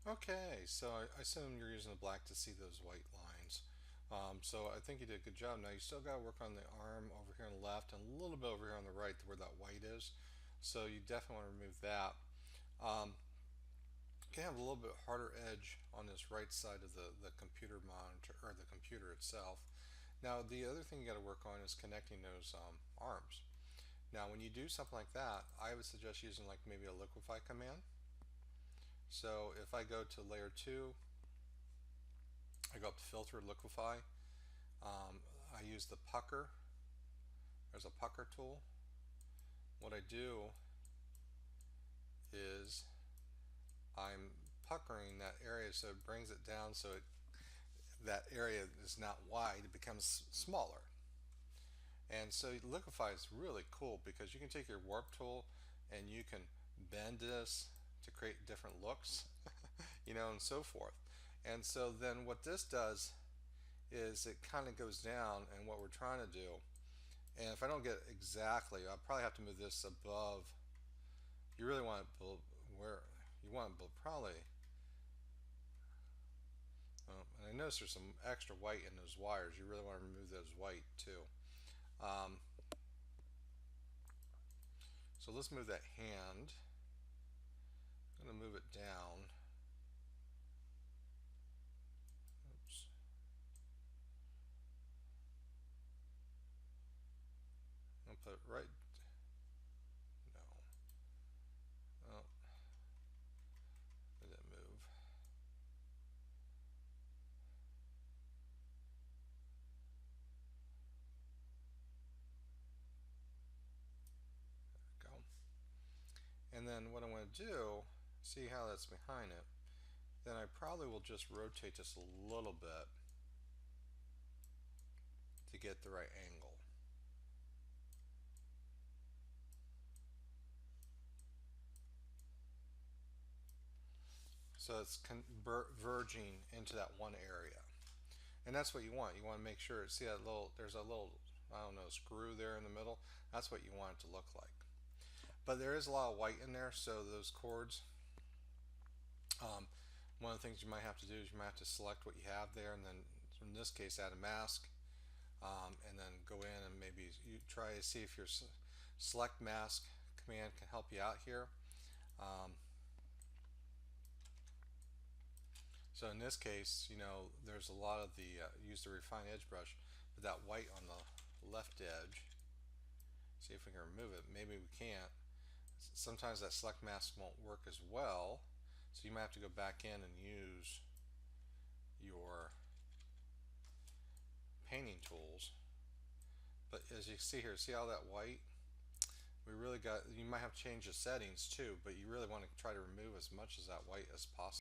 Okay, so I assume you're using the black to see those white lines. So I think you did a good job. Now you still got to work on the arm over here on the left and a little bit over here on the right where that white is. So you definitely want to remove that. Um, you can have a little bit harder edge on this right side of the computer monitor or the computer itself. Now the other thing you got to work on is connecting those arms. Now when you do something like that, I would suggest using like maybe a liquify command. So if I go to layer 2, I go up to filter liquify. Um, I use the pucker. There's a pucker tool. What I do is I'm puckering that area so it brings it down so that area is not wide, it becomes smaller. And so liquify is really cool because you can take your warp tool and you can bend this to create different looks, and so forth. And so then what this does is it kind of goes down, and what we're trying to do, and if I don't get it exactly, I'll probably have to move this above. You really want it where you want it probably. And I notice there's some extra white in those wires. You really want to remove those white too. Um, so let's move that hand. I'm going to move it down. Oops. I'll put it right. No. Oh, did it move? There we go. And then what I'm going to do, see how that's behind it. Then I probably will just rotate this a little bit to get the right angle. So it's converging into that one area. And that's what you want. You want to make sure, see that there's a little, I don't know, screw there in the middle. That's what you want it to look like. But there is a lot of white in there, so those chords, um, one of the things you might have to do is you might have to select what you have there, and then in this case add a mask, and then go in and maybe you try to see if your select mask command can help you out here. Um, so in this case, there's a lot of the use the refine edge brush, but that white on the left edge. See if we can remove it. Maybe we can't. Sometimes that select mask won't work as well, so you might have to go back in and use your painting tools. But as you see here, see all that white? You might have to change the settings too, but you really want to try to remove as much of that white as possible.